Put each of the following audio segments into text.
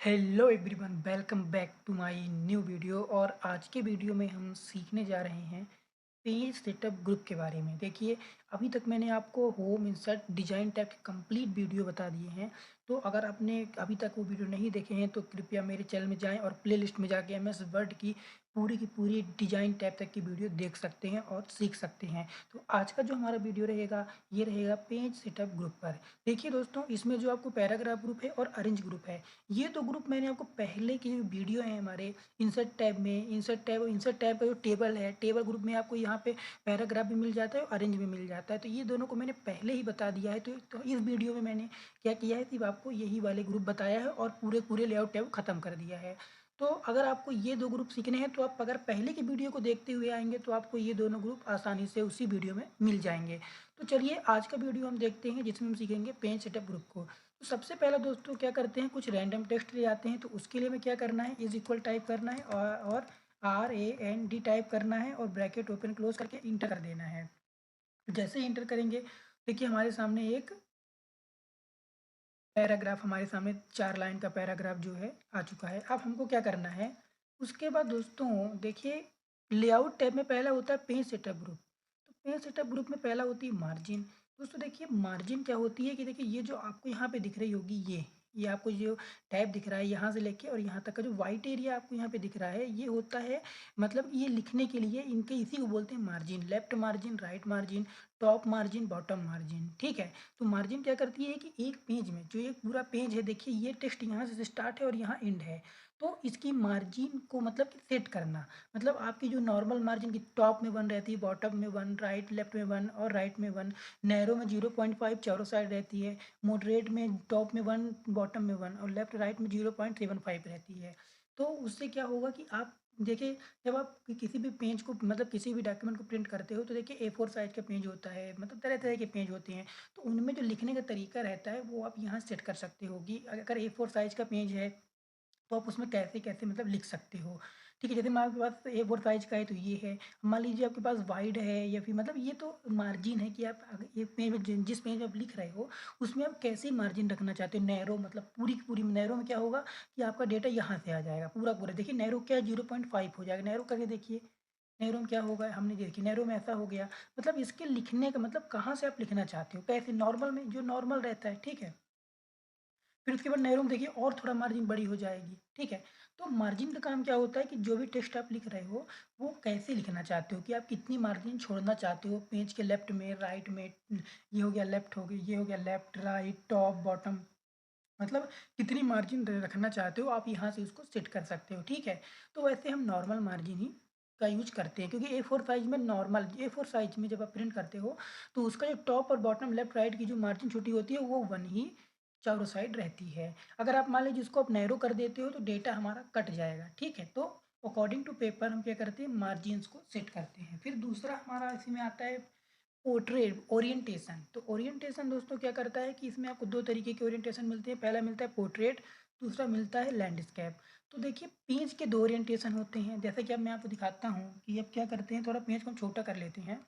Hello everyone, welcome back to my new video. और आज के वीडियो में हम सीखने जा रहे हैं पेज सेटअप ग्रुप के बारे में। देखिए, अभी तक मैंने आपको होम इंसर्ट डिजाइन टैब के कंप्लीट वीडियो बता दिए हैं। तो अगर आपने अभी तक वो वीडियो नहीं देखे हैं तो कृपया मेरे चैनल में जाएं और प्लेलिस्ट में जाके एमएस वर्ड की पूरी डिजाइन टैब तक की वीडियो देख सकते हैं और सीख सकते हैं। तो आज का जो हमारा वीडियो रहेगा, ये रहेगा पेज सेटअप ग्रुप पर। देखिए दोस्तों, इसमें जो आपको पैराग्राफ ग्रुप है और अरेंज ग्रुप है, ये तो ग्रुप मैंने आपको पहले की जो वीडियो है हमारे इंसर्ट टैब का जो टेबल है, टेबल ग्रुप में आपको यहाँ पे पैराग्राफ भी मिल जाता है और अरेंज भी मिल जाता है। तो ये दोनों को मैंने पहले ही बता दिया है। तो इस वीडियो में मैंने क्या किया है, सिर्फ आपको यही वाले ग्रुप बताया है और पूरे पूरे लेआउट टैब खत्म कर दिया है। तो अगर आपको ये दो ग्रुप सीखने हैं तो आप अगर पहले की वीडियो को देखते हुए आएंगे तो आपको ये दोनों ग्रुप आसानी से उसी वीडियो में मिल जाएंगे। तो चलिए आज का वीडियो हम देखते हैं जिसमें हम सीखेंगे पेज सेटअप ग्रुप को। तो सबसे पहला दोस्तों क्या करते हैं, कुछ रैंडम टेक्स्ट ले आते हैं। तो उसके लिए हमें क्या करना है, इज इक्वल टाइप करना है और RAND टाइप करना है और ब्रैकेट ओपन क्लोज करके इंटर कर देना है। जैसे ही इंटर करेंगे, देखिए हमारे सामने एक पैराग्राफ, हमारे सामने 4 लाइन का पैराग्राफ जो है आ चुका है। अब हमको क्या करना है, उसके बाद दोस्तों देखिए, लेआउट टैब में पहला होता है पेज सेटअप ग्रुप। तो पेज सेटअप ग्रुप में पहला होती है मार्जिन। दोस्तों देखिए, मार्जिन क्या होती है कि देखिए, ये जो आपको यहाँ पे दिख रही होगी, ये आपको जो टैब दिख रहा है यहाँ से लेके और यहाँ तक का जो वाइट एरिया आपको यहाँ पे दिख रहा है, ये होता है मतलब ये लिखने के लिए इनके इसी को बोलते हैं margin. Left margin, right margin, top margin, bottom margin. ठीक है। तो मार्जिन क्या करती है कि एक पेज में जो एक पूरा पेज है, देखिए ये टेक्स्ट यहाँ से स्टार्ट है और यहाँ एंड है। तो इसकी मार्जिन को मतलब कि सेट करना, मतलब आपकी जो नॉर्मल मार्जिन की टॉप में 1 रहती है, बॉटम में 1, राइट लेफ्ट में 1 और राइट में 1, नैरो में 0.5 चारों साइड रहती है, मॉडरेट में टॉप में 1, बॉटम में 1 और लेफ्ट राइट में 0.75 रहती है। तो उससे क्या होगा कि आप देखिए, जब आप किसी भी पेज को मतलब किसी भी डॉक्यूमेंट को प्रिंट करते हो तो देखिए A4 साइज का पेज होता है, मतलब तरह तरह के पेज होते हैं। तो उनमें जो लिखने का तरीका रहता है वो आप यहाँ सेट कर सकते हो कि अगर A4 साइज का पेज है तो आप उसमें कैसे कैसे मतलब लिख सकते हो। ठीक है, जैसे मान आपके पास A4 साइज का है तो ये है। मान लीजिए आपके पास वाइड है या फिर मतलब ये तो मार्जिन है कि आप अगर एक पेज में जिस पेज में आप लिख रहे हो उसमें आप कैसे मार्जिन रखना चाहते हो। नैरो मतलब पूरी की पूरी नैरो में क्या होगा कि आपका डेटा यहाँ से आ जाएगा पूरा पूरा। देखिए नैरो क्या है, 0.5 हो जाएगा। नैरो करके देखिए, नैरो में क्या होगा, हमने देखिए नैरो में ऐसा हो गया। मतलब इसके लिखने का मतलब कहाँ से आप लिखना चाहते हो, कैसे नॉर्मल में जो नॉर्मल रहता है। ठीक है। फिर उसके बाद नैरो में देखिए और थोड़ा मार्जिन बड़ी हो जाएगी। ठीक है। तो मार्जिन का काम क्या होता है कि जो भी टेक्स्ट आप लिख रहे हो वो कैसे लिखना चाहते हो, कि आप कितनी मार्जिन छोड़ना चाहते हो पेज के लेफ्ट में, राइट में। ये हो गया लेफ्ट, हो गई ये हो गया लेफ्ट, राइट, टॉप, बॉटम, मतलब कितनी मार्जिन रखना चाहते हो आप यहाँ से उसको सेट कर सकते हो। ठीक है। तो वैसे हम नॉर्मल मार्जिन ही का यूज करते हैं, क्योंकि A4 साइज में नॉर्मल A4 साइज में जब आप प्रिंट करते हो तो उसका जो टॉप और बॉटम लेफ्ट राइट की जो मार्जिन छोटी होती है वो 1 ही चारों साइड रहती है। अगर आप मान लीजिए इसको आप नैरो कर देते हो तो डेटा हमारा कट जाएगा। ठीक है। तो अकॉर्डिंग टू पेपर हम क्या करते हैं, मार्जिन्स को सेट करते हैं। फिर दूसरा हमारा इसी में आता है पोर्ट्रेट ओरिएंटेशन। तो ओरिएंटेशन दोस्तों क्या करता है कि इसमें आपको दो तरीके के ओरिएंटेशन मिलते हैं। पहला मिलता है पोर्ट्रेट, दूसरा मिलता है लैंडस्केप। तो देखिए पेज के दो ओरिएंटेशन होते हैं, जैसे कि अब मैं आपको दिखाता हूँ कि अब क्या करते हैं, थोड़ा पेज को हम छोटा कर लेते हैं।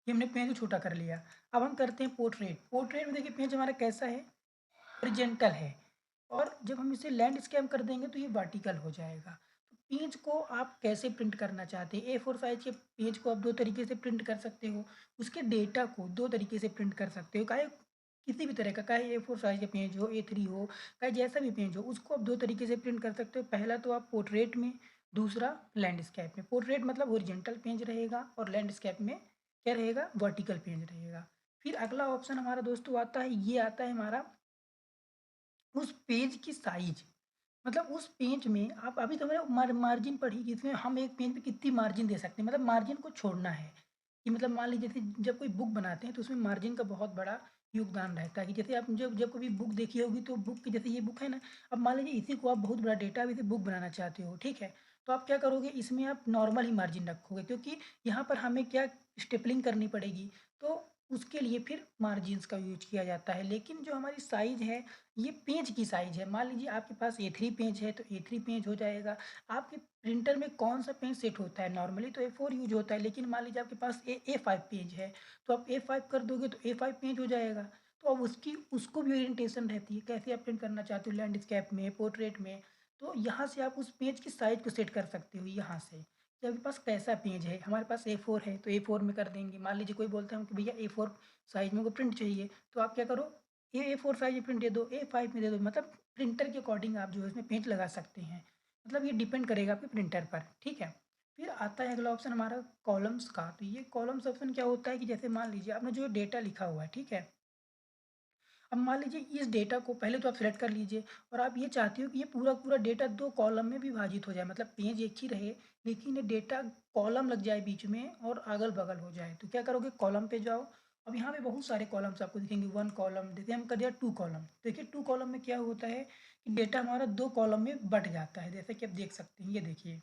ये हमने पेज को छोटा कर लिया। अब हम करते हैं पोर्ट्रेट। पोर्ट्रेट में देखिए पेज हमारा कैसा है, हॉरिजॉन्टल है। और जब हम इसे लैंडस्केप कर देंगे तो ये वर्टिकल हो जाएगा। तो पेज को आप कैसे प्रिंट करना चाहते हैं, A4 साइज के पेज को आप दो तरीके से प्रिंट कर सकते हो, उसके डेटा को दो तरीके से प्रिंट कर सकते हो। चाहे किसी भी तरह का, चाहे A4 साइज का पेज हो, A3 हो, चाहे जैसा भी पेज हो, उसको आप दो तरीके से प्रिंट कर सकते हो। पहला तो आप पोर्ट्रेट में, दूसरा लैंडस्केप में। पोर्ट्रेट मतलब ओरिजेंटल पेज रहेगा और लैंडस्केप में क्या रहेगा, वर्टिकल पेज रहेगा। फिर अगला ऑप्शन हमारा दोस्तों आता है, ये आता है हमारा उस पेज की साइज। मतलब उस पेज में आप अभी तो मैंने मार्जिन पढ़ी कि इसमें हम एक पेज पे कितनी मार्जिन दे सकते हैं, मतलब मार्जिन को छोड़ना है। कि मतलब मान लीजिए जैसे जब कोई बुक बनाते हैं तो उसमें मार्जिन का बहुत बड़ा योगदान रहता है। कि जैसे आप जब जब कभी बुक देखी होगी तो बुक की जैसे ये बुक है ना, अब मान लीजिए इसी को आप बहुत बड़ा डेटा इसे बुक बनाना चाहते हो। ठीक है। तो आप क्या करोगे, इसमें आप नॉर्मल ही मार्जिन रखोगे, क्योंकि यहाँ पर हमें क्या स्टेपलिंग करनी पड़ेगी। तो उसके लिए फिर मार्जिन्स का यूज किया जाता है। लेकिन जो हमारी साइज है, ये पेज की साइज है। मान लीजिए आपके पास A3 पेज है तो A3 पेज हो जाएगा। आपके प्रिंटर में कौन सा पेज सेट होता है, नॉर्मली तो A4 यूज होता है, लेकिन मान लीजिए आपके पास A5 पेज है तो आप A5 कर दोगे तो A5 पेज हो जाएगा। तो अब उसको भी ओरिएंटेशन रहती है, कैसे आप प्रिंट करना चाहते हो, लैंडस्केप में, पोर्ट्रेट में। तो यहाँ से आप उस पेज की साइज़ को सेट कर सकते हो यहाँ से, कि आपके पास कैसा पेज है। हमारे पास A4 है तो A4 में कर देंगे। मान लीजिए कोई बोलता है कि भैया A4 साइज़ में को प्रिंट चाहिए, तो आप क्या करो, ये A4 साइज़ में प्रिंट दे दो, A5 में दे दो, मतलब प्रिंटर के अकॉर्डिंग आप जो है इसमें पेज लगा सकते हैं। मतलब ये डिपेंड करेगा आपके प्रिंटर पर, ठीक है। फिर आता है अगला ऑप्शन हमारा कॉलम्स का। तो ये कॉलम्स ऑप्शन क्या होता है कि जैसे मान लीजिए आपने जो डेटा लिखा हुआ है, ठीक है। अब मान लीजिए इस डेटा को पहले तो आप सेलेक्ट कर लीजिए, और आप ये चाहते हो कि ये पूरा पूरा डेटा 2 कॉलम में विभाजित हो जाए, मतलब पेज एक ही रहे लेकिन ये डेटा कॉलम लग जाए बीच में और अगल-बगल हो जाए। तो क्या करोगे, कॉलम पे जाओ। अब यहाँ पे बहुत सारे कॉलम्स आपको दिखेंगे, 1 कॉलम, जैसे हम कर दिया 2 कॉलम। देखिए 2 कॉलम में क्या होता है कि डेटा हमारा 2 कॉलम में बँट जाता है, जैसे कि आप देख सकते हैं, ये देखिए।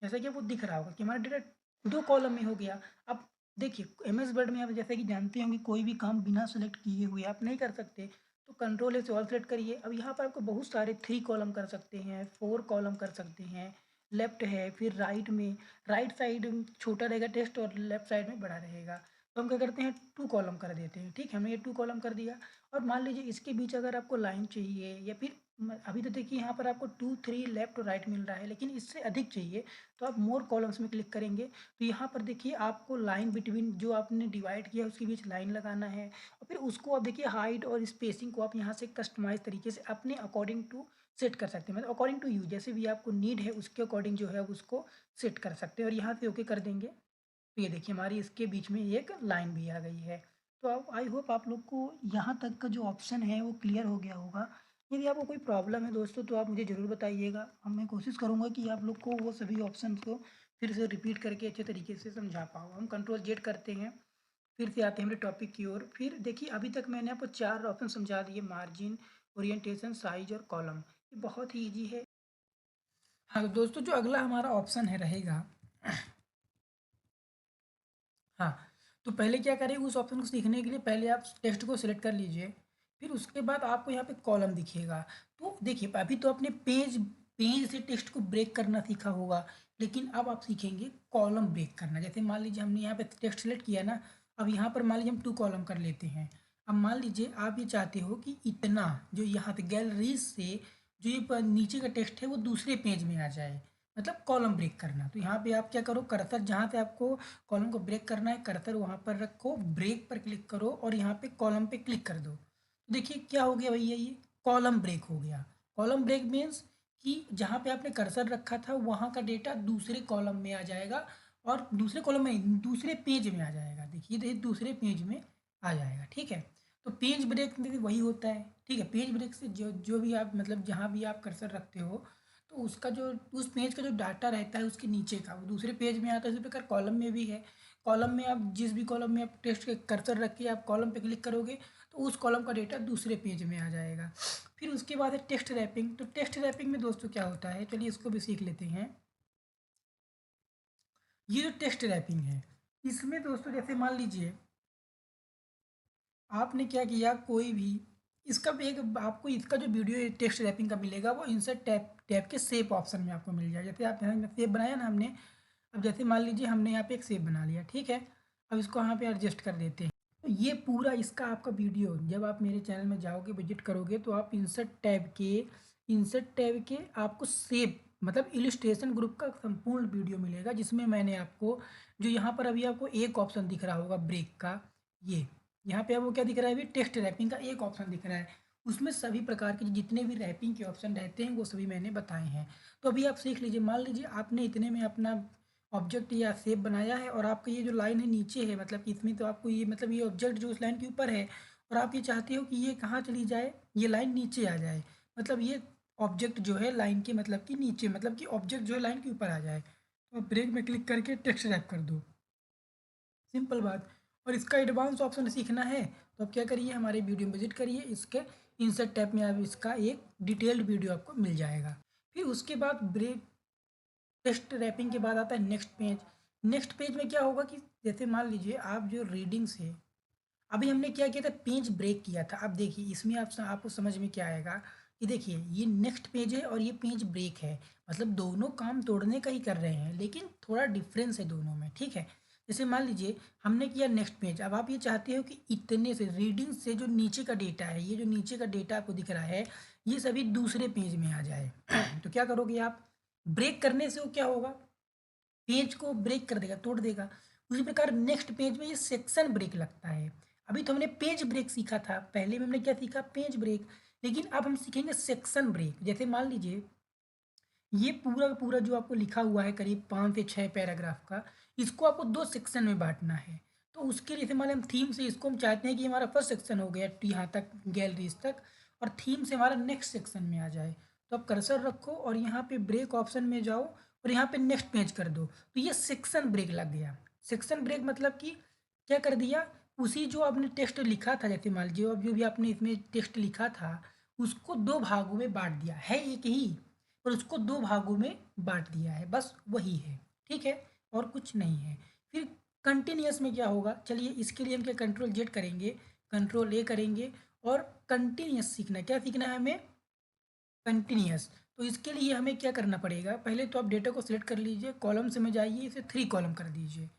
जैसा कि आपको दिख रहा होगा कि हमारा डेटा 2 कॉलम में हो गया। अब देखिए एमएस वर्ड में आप जैसा कि जानते होंगे कोई भी काम बिना सेलेक्ट किए हुए आप नहीं कर सकते। तो कंट्रोल ए से ऑल सेलेक्ट करिए। अब यहाँ पर आपको बहुत सारे 3 कॉलम कर सकते हैं, 4 कॉलम कर सकते हैं, लेफ्ट है, फिर राइट में, राइट साइड छोटा रहेगा टेक्स्ट और लेफ्ट साइड में बड़ा रहेगा। तो हम क्या करते हैं, 2 कॉलम कर देते हैं, ठीक है। हमने ये 2 कॉलम कर दिया। और मान लीजिए इसके बीच अगर आपको लाइन चाहिए, या फिर अभी तो देखिए यहाँ पर आपको 2 3 लेफ्ट और राइट मिल रहा है, लेकिन इससे अधिक चाहिए तो आप मोर कॉलम्स में क्लिक करेंगे। तो यहाँ पर देखिए आपको लाइन बिटवीन जो आपने डिवाइड किया उसके बीच लाइन लगाना है, और फिर उसको आप देखिए हाइट और स्पेसिंग को आप यहाँ से कस्टमाइज तरीके से अपने अकॉर्डिंग टू सेट कर सकते हैं, मतलब अकॉर्डिंग टू यू, जैसे भी आपको नीड है उसके अकॉर्डिंग जो है आप उसको सेट कर सकते हैं। और यहाँ से ओके कर देंगे तो ये देखिए हमारी इसके बीच में एक लाइन भी आ गई है। तो अब आई होप आप लोग को यहाँ तक का जो ऑप्शन है वो क्लियर हो गया होगा। यदि आपको कोई प्रॉब्लम है दोस्तों तो आप मुझे ज़रूर बताइएगा। अब मैं कोशिश करूँगा कि आप लोग को वो सभी ऑप्शंस को फिर से रिपीट करके अच्छे तरीके से समझा पाऊँ। हम कंट्रोल जेड करते हैं, फिर से आते हैं हमारे टॉपिक की ओर। फिर देखिए अभी तक मैंने आपको 4 ऑप्शन समझा दिए, मार्जिन, ओरिएंटेशन, साइज और कॉलम। ये बहुत ही ईजी है। हाँ तो दोस्तों जो अगला हमारा ऑप्शन है रहेगा, हाँ, तो पहले क्या करें, उस ऑप्शन को सीखने के लिए पहले आप टेक्स्ट को सिलेक्ट कर लीजिए। फिर उसके बाद आपको यहाँ पे कॉलम दिखेगा। तो देखिए अभी तो आपने पेज पेज से टेक्स्ट को ब्रेक करना सीखा होगा, लेकिन अब आप सीखेंगे कॉलम ब्रेक करना। जैसे मान लीजिए हमने यहाँ पे टेक्स्ट सेलेक्ट किया ना, अब यहाँ पर मान लीजिए हम 2 कॉलम कर लेते हैं। अब मान लीजिए आप ये चाहते हो कि इतना जो यहाँ पे गैलरी से जो ये नीचे का टेक्स्ट है वो दूसरे पेज में आ जाए, मतलब कॉलम ब्रेक करना। तो यहाँ पे आप क्या करो, कर्सर जहाँ पे आपको कॉलम को ब्रेक करना है, कर्सर वहाँ पर रखो, ब्रेक पर क्लिक करो और यहाँ पे कॉलम पे क्लिक कर दो। तो देखिए क्या हो गया भैया, ये कॉलम ब्रेक हो गया। कॉलम ब्रेक मीन्स कि जहाँ पे आपने कर्सर रखा था वहाँ का डेटा दूसरे कॉलम में आ जाएगा, और दूसरे कॉलम में दूसरे पेज में आ जाएगा। देखिए तो ये दूसरे पेज में आ जाएगा, ठीक है। तो पेज ब्रेक में भी वही होता है, ठीक है। पेज ब्रेक से जो जो भी आप मतलब जहाँ भी आप कर्सर रखते हो तो उसका जो उस पेज का जो डाटा रहता है उसके नीचे का वो दूसरे पेज में आता है। इसी प्रकार कॉलम में भी है। कॉलम में आप जिस भी कॉलम में आप टेक्स्ट के कर्सर रख के आप कॉलम पे क्लिक करोगे तो उस कॉलम का डेटा दूसरे पेज में आ जाएगा। फिर उसके बाद है टेक्स्ट रैपिंग। तो टेक्स्ट रैपिंग में दोस्तों क्या होता है, चलिए इसको भी सीख लेते हैं। ये जो टेक्स्ट रैपिंग है इसमें दोस्तों जैसे मान लीजिए आपने क्या किया, कोई भी इसका भी एक आपको इसका जो वीडियो टेक्स्ट रैपिंग का मिलेगा वो इंसर्ट टैब टैब के सेव ऑप्शन में आपको मिल जाएगा। जैसे आप यहाँ सेव बनाया ना हमने, अब जैसे मान लीजिए हमने यहाँ पे एक सेव बना लिया, ठीक है। अब इसको यहाँ पे एडजस्ट कर देते हैं। तो ये पूरा इसका आपका वीडियो जब आप मेरे चैनल में जाओगे विजिट करोगे तो आप इंसर्ट टैब के आपको सेव मतलब इलिस्ट्रेशन ग्रुप का संपूर्ण वीडियो मिलेगा, जिसमें मैंने आपको जो यहाँ पर अभी आपको एक ऑप्शन दिख रहा होगा ब्रेक का, ये यहाँ पे आपको क्या दिख रहा है, अभी टेक्स्ट रैपिंग का एक ऑप्शन दिख रहा है। उसमें सभी प्रकार के जितने भी रैपिंग के ऑप्शन रहते हैं वो सभी मैंने बताए हैं। तो अभी आप सीख लीजिए। मान लीजिए आपने इतने में अपना ऑब्जेक्ट या शेप बनाया है, और आपका ये जो लाइन है नीचे है, मतलब कि इसमें तो आपको ये मतलब ये ऑब्जेक्ट जो उस लाइन के ऊपर है, और आप ये चाहते हो कि ये कहाँ चली जाए, ये लाइन नीचे आ जाए, मतलब ये ऑब्जेक्ट जो है लाइन के मतलब कि नीचे, मतलब कि ऑब्जेक्ट जो है लाइन के ऊपर आ जाए, तो आप ब्रेक में क्लिक करके टेक्स्ट रैप कर दो, सिंपल बात। और इसका एडवांस ऑप्शन सीखना है तो आप क्या करिए, हमारे वीडियो में विजिट करिए, इसके इंसर्ट टैब में आप इसका एक डिटेल्ड वीडियो आपको मिल जाएगा। फिर उसके बाद ब्रेक टेक्स्ट रैपिंग के बाद आता है नेक्स्ट पेज। नेक्स्ट पेज में क्या होगा कि जैसे मान लीजिए आप जो रीडिंग से अभी हमने क्या किया था, पेज ब्रेक किया था। अब देखिए इसमें आपको समझ में क्या आएगा कि देखिए ये नेक्स्ट पेज है और ये पेज ब्रेक है, मतलब दोनों काम तोड़ने का ही कर रहे हैं लेकिन थोड़ा डिफरेंस है दोनों में, ठीक है। जैसे मान लीजिए हमने किया नेक्स्ट पेज, अब आप ये चाहते हो कि इतने से रीडिंग से जो नीचे का डेटा है, ये जो नीचे का डेटा आपको दिख रहा है, ये सभी दूसरे पेज में आ जाए। तो क्या करोगे आप, ब्रेक करने से वो क्या होगा, पेज को ब्रेक कर देगा, तोड़ देगा। उसी प्रकार नेक्स्ट पेज में ये सेक्शन ब्रेक लगता है। अभी तो हमने पेज ब्रेक सीखा था, पहले में हमने क्या सीखा, पेज ब्रेक, लेकिन अब हम सीखेंगे सेक्शन ब्रेक। जैसे मान लीजिए ये पूरा का पूरा जो आपको लिखा हुआ है करीब 5 से 6 पैराग्राफ का, इसको आपको 2 सेक्शन में बांटना है। तो उसके लिए मान हम थीम से इसको हम चाहते हैं कि हमारा फर्स्ट सेक्शन हो गया यहाँ तक, गैलरीज तक, और थीम से हमारा नेक्स्ट सेक्शन में आ जाए। तो आप कर्सर रखो और यहाँ पे ब्रेक ऑप्शन में जाओ और यहाँ पे नेक्स्ट पेज कर दो, तो ये सेक्शन ब्रेक लग गया। सेक्शन ब्रेक मतलब कि क्या कर दिया, उसी जो आपने टेक्स्ट लिखा था, जैसे मान लीजिए अब जो भी आपने इसमें टेक्स्ट लिखा था, उसको 2 भागों में बांट दिया है, एक ही, और उसको 2 भागों में बांट दिया है, बस वही है, ठीक है, और कुछ नहीं है। फिर कंटिन्यूस में क्या होगा, चलिए इसके लिए हम क्या कंट्रोल जेड करेंगे, कंट्रोल ए करेंगे, और कंटिन्यूस सीखना, क्या सीखना है हमें, कंटिन्यूस। तो इसके लिए हमें क्या करना पड़ेगा, पहले तो आप डेटा को सिलेक्ट कर लीजिए, कॉलम से में जाइए, इसे 3 कॉलम कर दीजिए,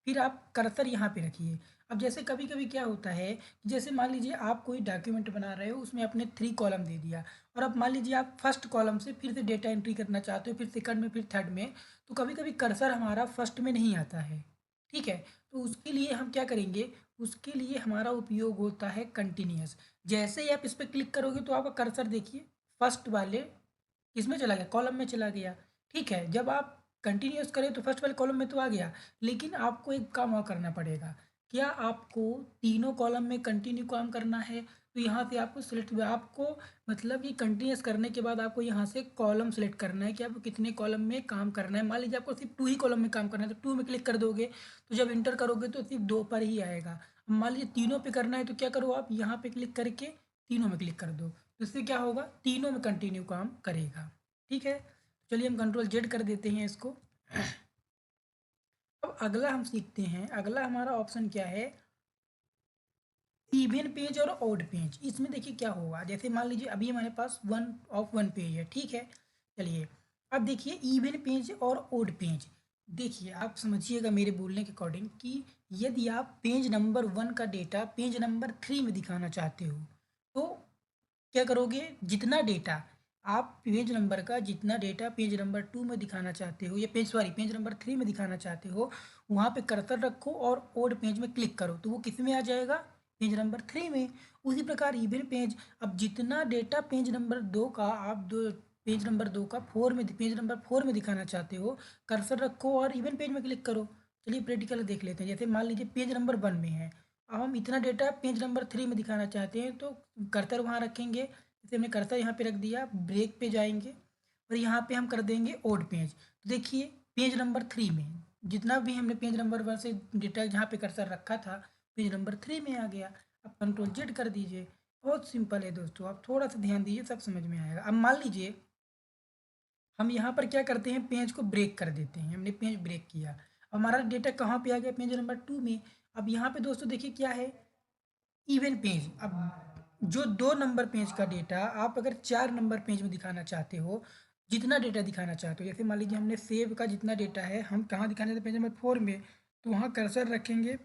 फिर आप कर्सर यहाँ पे रखिए। अब जैसे कभी कभी क्या होता है, जैसे मान लीजिए आप कोई डॉक्यूमेंट बना रहे हो, उसमें आपने 3 कॉलम दे दिया, और अब मान लीजिए आप फर्स्ट कॉलम से फिर से डेटा एंट्री करना चाहते हो, फिर सेकंड में, फिर थर्ड में, तो कभी कभी कर्सर हमारा फर्स्ट में नहीं आता है, ठीक है। तो उसके लिए हम क्या करेंगे, उसके लिए हमारा उपयोग होता है कंटिन्यूस। जैसे ही आप इस पर क्लिक करोगे तो आपका कर्सर देखिए फर्स्ट वाले किसमें चला गया, कॉलम में चला गया, ठीक है। जब आप कंटिन्यूस करें तो फर्स्ट वाले कॉलम में तो आ गया, लेकिन आपको एक काम और करना पड़ेगा। क्या आपको तीनों कॉलम में कंटिन्यू काम करना है, तो यहाँ से आपको सिलेक्ट, आपको मतलब कि कंटिन्यूस करने के बाद आपको यहाँ से कॉलम सेलेक्ट करना है कि आपको कितने कॉलम में काम करना है। मान लीजिए आपको सिर्फ 2 ही कॉलम में काम करना है, तो 2 में क्लिक कर दोगे, तो जब इंटर करोगे तो सिर्फ 2 पर ही आएगा। अब मान लीजिए तीनों पे करना है, तो क्या करो आप यहाँ पे क्लिक करके तीनों में क्लिक कर दो, तो इससे क्या होगा, तीनों में कंटिन्यू काम करेगा, ठीक है। चलिए हम कंट्रोल जेड कर देते हैं इसको। अब अगला हम सीखते हैं, अगला हमारा ऑप्शन क्या है, इवन पेज और ऑड पेज। इसमें देखिए क्या होगा, जैसे मान लीजिए अभी हमारे पास 1 पेज है, ठीक है। चलिए अब देखिए इवन पेज और ऑड पेज। देखिए आप समझिएगा मेरे बोलने के अकॉर्डिंग कि यदि आप पेज नंबर 1 का डेटा पेज नंबर 3 में दिखाना चाहते हो, तो क्या करोगे, जितना डेटा आप पेज नंबर का, जितना डेटा पेज नंबर 2 में दिखाना चाहते हो, या पेज नंबर 3 में दिखाना चाहते हो, वहाँ पे कर्सर रखो और ओड पेज में क्लिक करो, तो वो किस में आ जाएगा, पेज नंबर 3 में। उसी प्रकार इवन पेज, अब जितना डेटा पेज नंबर 2 का आप दो, पेज नंबर 2 का पेज नंबर 4 में दिखाना चाहते हो, कर्सर रखो और इवन पेज में क्लिक करो। चलिए प्रैक्टिकल देख लेते हैं, जैसे मान लीजिए पेज नंबर 1 में है, अब हम इतना डेटा पेज नंबर 3 में दिखाना चाहते हैं, तो कर्सर वहाँ रखेंगे, जैसे हमने कर्सर यहाँ पे रख दिया, ब्रेक पे जाएंगे और यहाँ पे हम कर देंगे ओड पेज। तो देखिए पेज नंबर 3 में जितना भी हमने पेज नंबर 1 से डेटा जहाँ पे कर्सर रखा था, पेज नंबर 3 में आ गया। अब कंट्रोल जेड कर दीजिए, बहुत सिंपल है दोस्तों, आप थोड़ा सा ध्यान दीजिए, सब समझ में आएगा। अब मान लीजिए हम यहाँ पर क्या करते हैं, पेज को ब्रेक कर देते हैं, हमने पेज ब्रेक किया, हमारा डेटा कहाँ पे आ गया, पेज नंबर 2 में। अब यहाँ पे दोस्तों देखिए क्या है, इवन पेज। अब जो 2 नंबर पेज का डेटा आप अगर 4 नंबर पेज में दिखाना चाहते हो, जितना डेटा दिखाना चाहते हो, जैसे मान लीजिए हमने सेव का जितना डेटा है हम कहाँ दिखाना चाहते हैं, पेज नंबर 4 में, तो वहाँ कर्सर रखेंगे,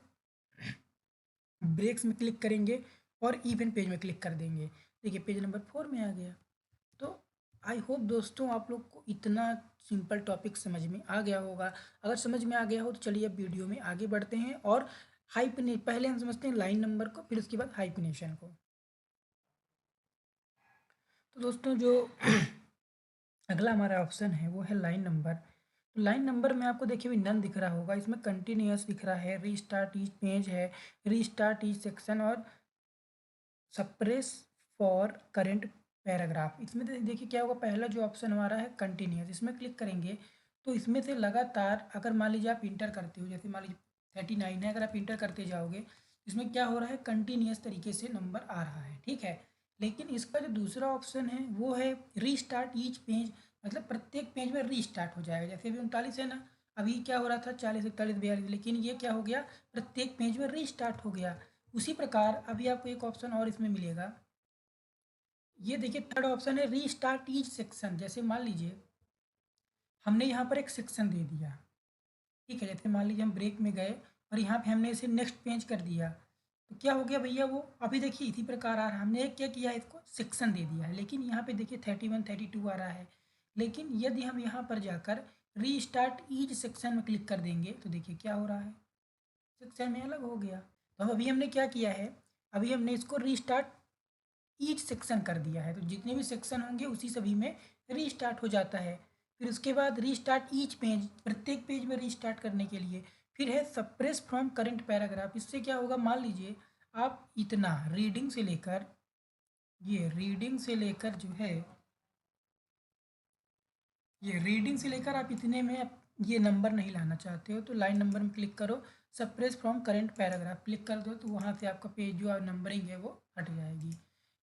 ब्रेक्स में क्लिक करेंगे और इवन पेज में क्लिक कर देंगे, देखिए पेज नंबर 4 में आ गया। तो आई होप दोस्तों आप लोग को इतना सिंपल टॉपिक समझ में आ गया होगा। अगर समझ में आ गया हो तो चलिए अब वीडियो में आगे बढ़ते हैं, और हाइपने पहले हम समझते हैं लाइन नंबर को, फिर उसके बाद हाइपनेशन को। तो दोस्तों जो अगला हमारा ऑप्शन है वो है लाइन नंबर। तो लाइन नंबर में आपको देखिए भी नन दिख रहा होगा, इसमें कंटिन्यूअस दिख रहा है, रीस्टार्ट ईच पेज है, रीस्टार्ट ईच सेक्शन, और सप्रेस फॉर करंट पैराग्राफ। इसमें देखिए क्या होगा, पहला जो ऑप्शन हमारा है कंटिन्यूअस, इसमें क्लिक करेंगे तो इसमें से लगातार अगर मान लीजिए आप इंटर करते हो, जैसे मान लीजिए 39 है, अगर आप इंटर करते जाओगे, इसमें क्या हो रहा है, कंटिन्यूअस तरीके से नंबर आ रहा है, ठीक है। लेकिन इसका जो दूसरा ऑप्शन है वो है रीस्टार्ट ईच पेज, मतलब प्रत्येक पेज में रीस्टार्ट हो जाएगा। जैसे अभी 39 है ना, अभी क्या हो रहा था 40, 41, 42, लेकिन ये क्या हो गया, प्रत्येक पेज में रीस्टार्ट हो गया। उसी प्रकार अभी आपको एक ऑप्शन और इसमें मिलेगा, ये देखिए थर्ड ऑप्शन है रीस्टार्ट ईच सेक्शन। जैसे मान लीजिए हमने यहाँ पर एक सेक्शन दे दिया, ठीक है, जैसे मान लीजिए हम ब्रेक में गए और यहाँ पे हमने इसे नेक्स्ट पेज कर दिया, तो क्या हो गया भैया, वो अभी देखिए इसी प्रकार आ रहा है। हमने क्या किया है, इसको सेक्शन दे दिया है, लेकिन यहाँ पे देखिए 31 32 आ रहा है। लेकिन यदि हम यहाँ पर जाकर रीस्टार्ट ईच सेक्शन में क्लिक कर देंगे तो देखिए क्या हो रहा है, सेक्शन में अलग हो गया। तो अब अभी हमने क्या किया है, अभी हमने इसको रीस्टार्ट ईच सेक्शन कर दिया है, तो जितने भी सेक्शन होंगे उसी सभी में रीस्टार्ट हो जाता है। फिर उसके बाद रीस्टार्ट ईच पेज, प्रत्येक पेज में रीस्टार्ट करने के लिए। फिर है सप्रेस फ्रॉम करंट पैराग्राफ। इससे क्या होगा, मान लीजिए आप इतना रीडिंग से लेकर, ये रीडिंग से लेकर जो है, ये रीडिंग से लेकर आप इतने में आप ये नंबर नहीं लाना चाहते हो तो लाइन नंबर में क्लिक करो, suppress from current paragraph click कर दो, तो वहाँ से आपका पेज जो नंबरिंग है वो हट जाएगी।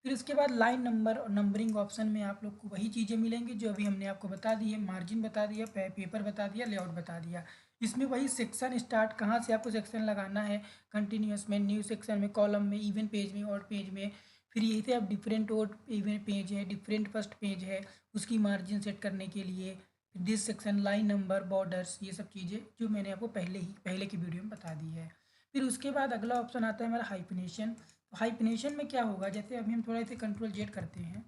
फिर उसके बाद लाइन नंबर और नंबरिंग ऑप्शन में आप लोग को वही चीज़ें मिलेंगी जो अभी हमने आपको बता दी है, मार्जिन बता दिया, पेपर बता दिया, लेआउट बता दिया। इसमें वही सेक्शन स्टार्ट कहाँ से आपको सेक्शन लगाना है, कंटिन्यूस में, न्यू सेक्शन में, कॉलम में, इवन पेज में, ऑड पेज में। फिर यही से आप डिफरेंट ऑड इवन पेज है, डिफरेंट फर्स्ट पेज है, उसकी मार्जिन सेट करने के लिए this section, line number, borders, ये सब चीज़ें जो मैंने आपको पहले की वीडियो में बता दी है। फिर उसके बाद अगला ऑप्शन आता है हमारा हाइफिनेशन। तो हाइफिनेशन में क्या होगा, जैसे अभी हम थोड़ा इसे कंट्रोल जेड करते हैं,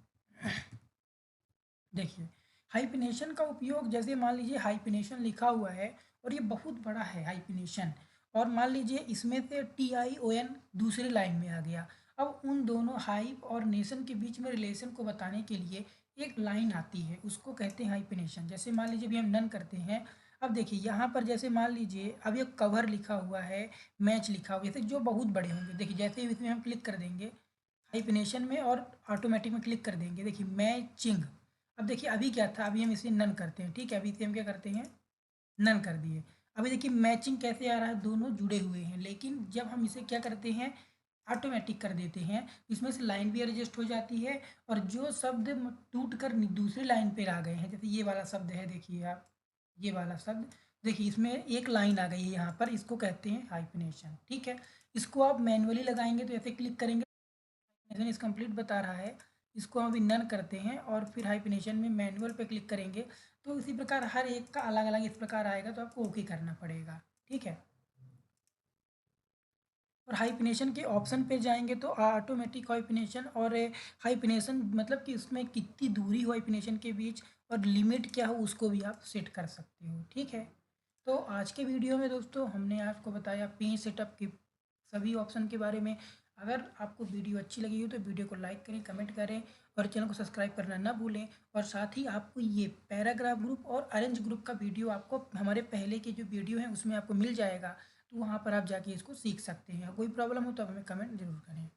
देखिए हाइफिनेशन का उपयोग, जैसे मान लीजिए हाइफिनेशन लिखा हुआ है और ये बहुत बड़ा है हाइफिनेशन, और मान लीजिए इसमें से TION दूसरी लाइन में आ गया। अब उन दोनों हाइप और नेशन के बीच में रिलेशन को बताने के लिए एक लाइन आती है, उसको कहते हैं हाइफिनेशन। जैसे मान लीजिए अभी हम नन करते हैं, अब देखिए यहाँ पर जैसे मान लीजिए अब ये कवर लिखा हुआ है, मैच लिखा हुआ है, जैसे जो बहुत बड़े होंगे, देखिए जैसे ही इसमें हम क्लिक कर देंगे हाइफिनेशन में और ऑटोमेटिक में क्लिक कर देंगे, देखिए मैचिंग। अब देखिए अभी क्या था, अभी हम इसे नन करते हैं, ठीक है, अभी इसे हम क्या करते हैं, नन कर दिए। अभी देखिए मैचिंग कैसे आ रहा है, दोनों जुड़े हुए हैं, लेकिन जब हम इसे क्या करते हैं, ऑटोमेटिक कर देते हैं, इसमें से लाइन भी एडजस्ट हो जाती है। और जो शब्द टूट कर दूसरी लाइन पर आ गए हैं, जैसे ये वाला शब्द है, देखिए आप, ये वाला शब्द, देखिए इसमें एक लाइन आ गई है यहाँ पर, इसको कहते हैं हाइफिनेशन, ठीक है। इसको आप मैनुअली लगाएंगे तो ऐसे क्लिक करेंगे, हाइफिनेशन इज कंप्लीट बता रहा है, इसको हम अभी नन करते हैं और फिर हाइफिनेशन में मैनुअल पे क्लिक करेंगे, तो इसी प्रकार हर एक का अलग अलग इस प्रकार आएगा, तो आपको ओके करना पड़ेगा, ठीक है। और हाइफिनेशन के ऑप्शन पे जाएंगे तो ऑटोमेटिक हाइफिनेशन, और हाइफिनेशन मतलब कि उसमें कितनी दूरी हो हाइफिनेशन के बीच और लिमिट क्या हो उसको भी आप सेट कर सकते हो, ठीक है। तो आज के वीडियो में दोस्तों हमने आपको बताया पेज सेटअप के सभी ऑप्शन के बारे में। अगर आपको वीडियो अच्छी लगी हो तो वीडियो को लाइक करें, कमेंट करें और चैनल को सब्सक्राइब करना ना भूलें। और साथ ही आपको ये पैराग्राफ ग्रुप और अरेंज ग्रुप का वीडियो आपको हमारे पहले के जो वीडियो हैं उसमें आपको मिल जाएगा, तो वहाँ पर आप जाके इसको सीख सकते हैं। कोई प्रॉब्लम हो तो आप हमें कमेंट ज़रूर करें।